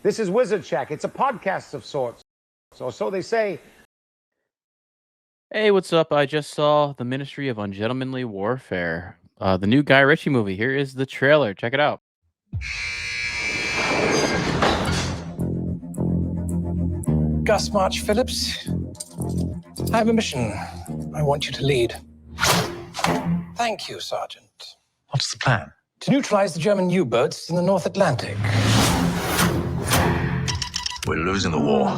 This is Wizard Check. It's a podcast of sorts. Or so they say. Hey, what's up? I just saw The Ministry of Ungentlemanly Warfare, the new Guy Ritchie movie. Here is the trailer. Check it out. Gus March Phillips, I have a mission I want you to lead. Thank you, Sergeant. What's the plan? To neutralize the German U-boats in the North Atlantic. We're losing the war.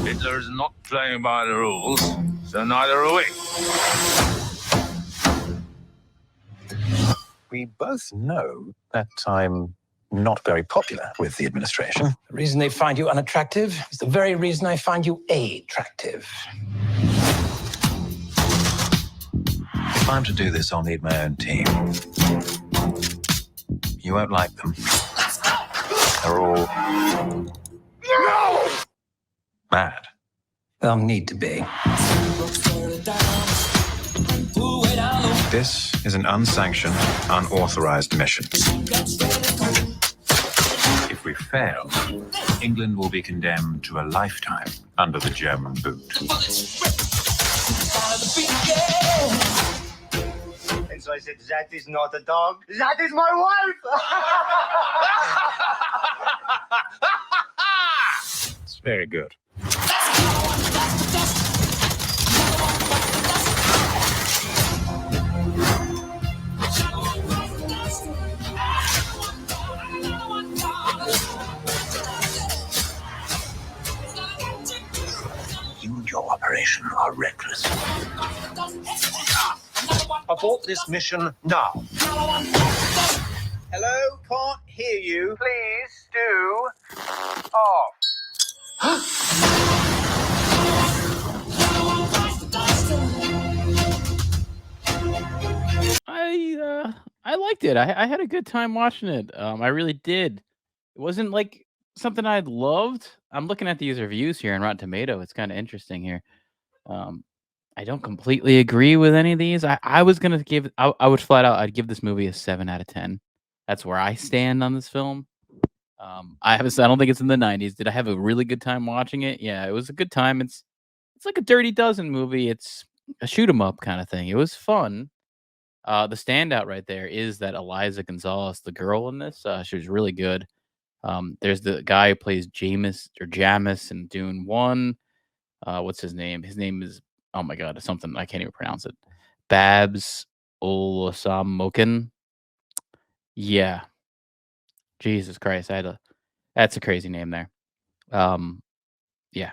Hitler is not playing by the rules, so neither are we. We both know that I'm not very popular with the administration. The reason they find you unattractive is the very reason I find you attractive. If I'm to do this, I'll need my own team. You won't like them. They're all mad. They'll need to be. This is an unsanctioned, unauthorized mission. If we fail, England will be condemned to a lifetime under the German boot. And so I said, that is not a dog. That is my wife. It's very good. You and your operation are reckless. Abort this mission now. Hello? Can't hear you. Please do off. I liked it. I had a good time watching it. I really did. It wasn't like something I loved. I'm looking at these reviews here on Rotten Tomato. It's kind of interesting here. I don't completely agree with any of these. I was gonna give. I would flat out. I'd give this movie a 7 out of 10. That's where I stand on this film. I don't think it's in the 90s. Did I have a really good time watching it? Yeah, it was a good time. It's like a Dirty Dozen movie. It's a shoot 'em up kind of thing. It was fun. The standout right there is that Eliza Gonzalez, the girl in this, she was really good. There's the guy who plays Jamis in Dune 1. What's his name? His name is, oh my god, it's something I can't even pronounce it. Babs Olosamokin. Yeah. Jesus Christ. That's a crazy name there. Yeah.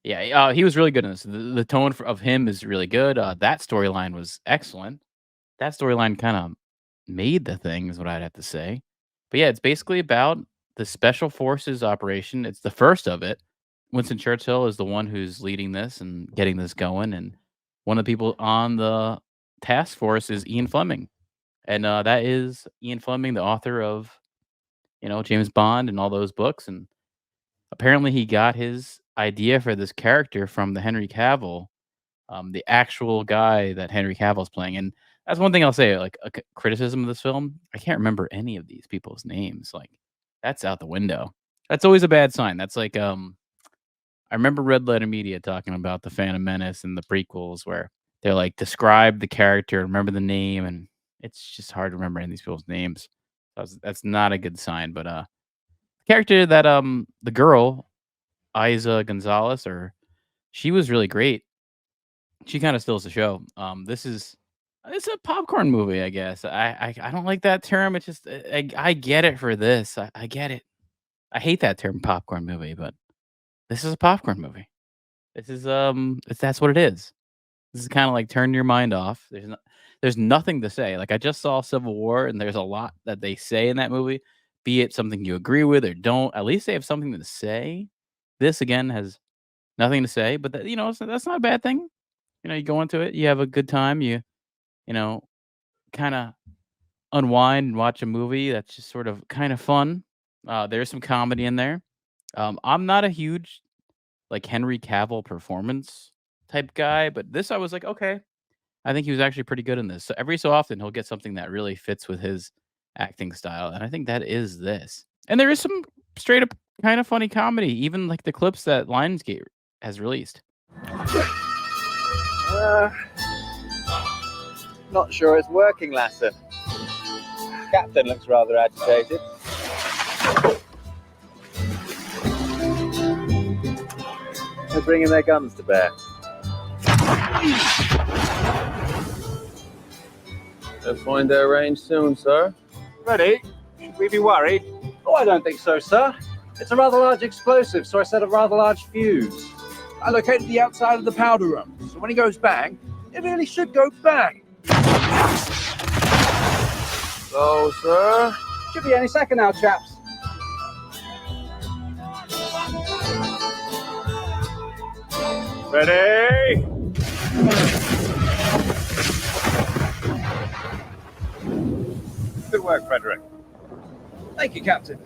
Yeah, he was really good in this. The tone of him is really good. That storyline was excellent. That storyline kind of made the thing, is what I'd have to say. But yeah, it's basically about the special forces operation. It's the first of it. Winston Churchill is the one who's leading this and getting this going, and one of the people on the task force is Ian Fleming, and that is Ian Fleming, the author of James Bond and all those books. And apparently, he got his idea for this character from the Henry Cavill, the actual guy that Henry Cavill's playing. And that's one thing I'll say, like a criticism of this film. I can't remember any of these people's names. Like, that's out the window. That's always a bad sign. That's like I remember Red Letter Media talking about the Phantom Menace and the prequels, where they're like, describe the character, remember the name, and it's just hard to remember any of these people's names. That's not a good sign. But the character that the girl, Isa Gonzalez, she was really great. She kind of steals the show. It's a popcorn movie, I guess. I don't like that term. It's just I get it for this. I get it. I hate that term, popcorn movie, but this is a popcorn movie. This is that's what it is. This is kind of like turn your mind off. There's nothing to say. Like, I just saw Civil War, and there's a lot that they say in that movie, be it something you agree with or don't. At least they have something to say. This again has nothing to say, but that's not a bad thing. You go into it, you have a good time, you kind of unwind and watch a movie that's just sort of kind of fun. There's some comedy in there. I'm not a huge like Henry Cavill performance type guy, but this I was like, okay, I think he was actually pretty good in this. So every so often he'll get something that really fits with his acting style, and I think that is this. And there is some straight up kind of funny comedy, even like the clips that Lionsgate has released. Not sure it's working, Lasser. Captain looks rather agitated. They're bringing their guns to bear. They'll find their range soon, sir. Ready? Should we be worried? Oh, I don't think so, sir. It's a rather large explosive, so I set a rather large fuse. I located the outside of the powder room, so when he goes bang, it really should go bang. So, sir. Should be any second now, chaps. Ready? Good work, Frederick. Thank you, Captain.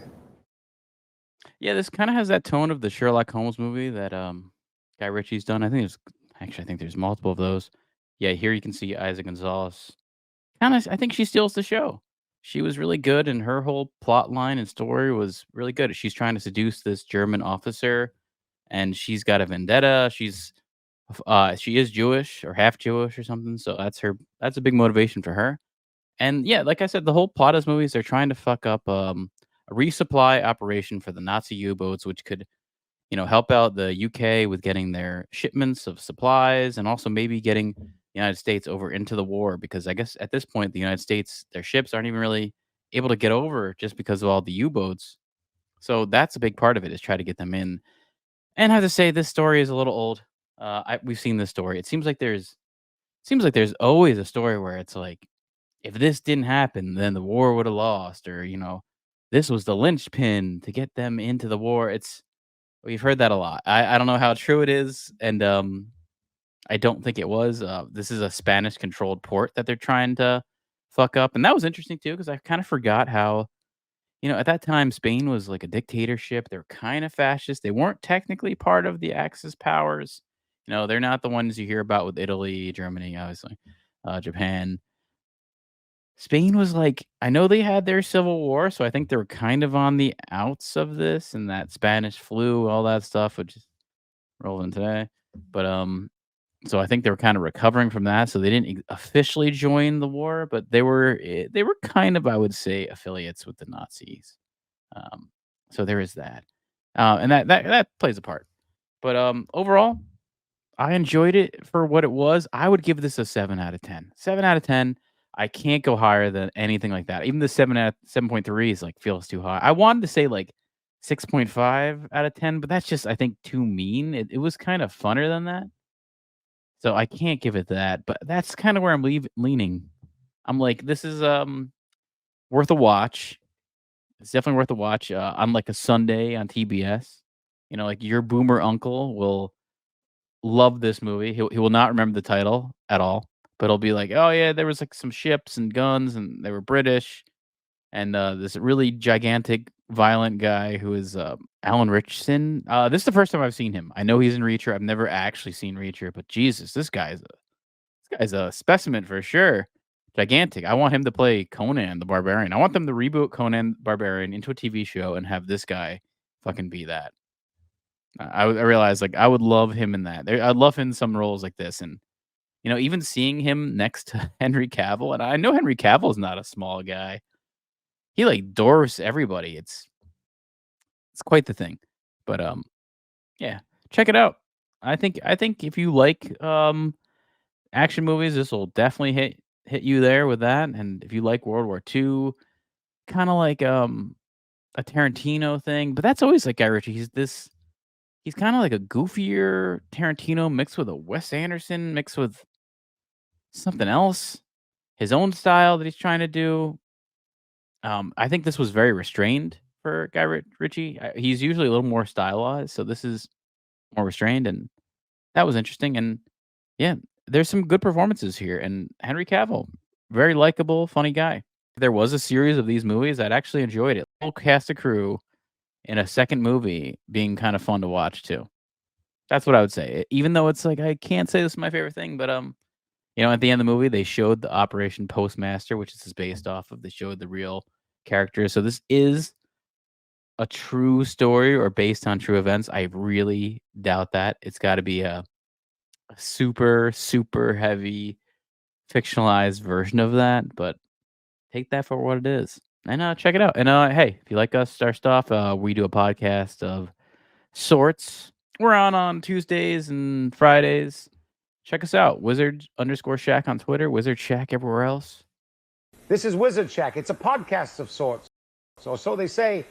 Yeah, this kind of has that tone of the Sherlock Holmes movie that Guy Ritchie's done. I think there's multiple of those. Yeah, here you can see Isa Gonzalez. I think she steals the show. She was really good, and her whole plot line and story was really good. She's trying to seduce this German officer, and she's got a vendetta. She is Jewish or half Jewish or something, so that's a big motivation for her. And yeah, like I said, the whole plot of this movie is they're trying to fuck up a resupply operation for the Nazi U-boats, which could, help out the UK with getting their shipments of supplies and also maybe getting the United States over into the war because I guess at this point the United States their ships aren't even really able to get over just because of all the U-boats. So that's a big part of it is try to get them in. And I have to say this story is a little old. We've seen this story. It seems like there's always a story where it's like if this didn't happen, then the war would have lost, or this was the linchpin to get them into the war. We've heard that a lot. I don't know how true it is, and I don't think it was. This is a Spanish controlled port that they're trying to fuck up, and that was interesting too because I kind of forgot how at that time Spain was like a dictatorship. They're kind of fascist. They weren't technically part of the Axis powers. They're not the ones you hear about with Italy, Germany, obviously, Japan. Spain was like I know they had their civil war, so I think they were kind of on the outs of this and that Spanish flu, all that stuff, which is relevant today. But so I think they were kind of recovering from that, so they didn't officially join the war, but they were kind of I would say affiliates with the Nazis. Um, so there is that, and that plays a part. But overall, I enjoyed it for what it was. I would give this a 7 out of 10. 7 out of 10. I can't go higher than anything like that. Even the 7.3 is like feels too high. I wanted to say like 6.5 out of 10, but that's just I think too mean. It was kind of funner than that. So I can't give it that, but that's kind of where I'm leaning. I'm like this is worth a watch. It's definitely worth a watch on like a Sunday on TBS. Like your boomer uncle will love this movie. He will not remember the title at all, but he'll be like, "Oh yeah, there was like some ships and guns, and they were British." And this really gigantic, violent guy who is Alan Richardson. This is the first time I've seen him. I know he's in Reacher. I've never actually seen Reacher, but Jesus, this guy's a specimen for sure. Gigantic. I want him to play Conan the Barbarian. I want them to reboot Conan Barbarian into a TV show and have this guy fucking be that. I realized like I would love him in that. I'd love him in some roles like this, and even seeing him next to Henry Cavill, and I know Henry Cavill is not a small guy. He like dwarfs everybody. It's quite the thing. But yeah, check it out. I think if you like action movies, this will definitely hit you there with that. And if you like World War II, kind of like a Tarantino thing, but that's always like Guy Ritchie. He's kind of like a goofier Tarantino mixed with a Wes Anderson mixed with something else. His own style that he's trying to do. I think this was very restrained for Guy Ritchie. He's usually a little more stylized, so this is more restrained, and that was interesting. And yeah, there's some good performances here. And Henry Cavill, very likable, funny guy. If there was a series of these movies, I'd actually enjoyed it. Whole cast of crew in a second movie being kind of fun to watch too. That's what I would say. Even though it's like I can't say this is my favorite thing, but at the end of the movie they showed the Operation Postmaster, which is based off of. They showed the real characters. So this is a true story or based on true events, I really doubt that. It's got to be a super, super heavy fictionalized version of that, but take that for what it is. And check it out. And hey, if you like us, our stuff, we do a podcast of sorts. We're on Tuesdays and Fridays. Check us out. Wizard_Shack on Twitter, Wizard Shack everywhere else. This is Wizard Shack. It's a podcast of sorts. So they say.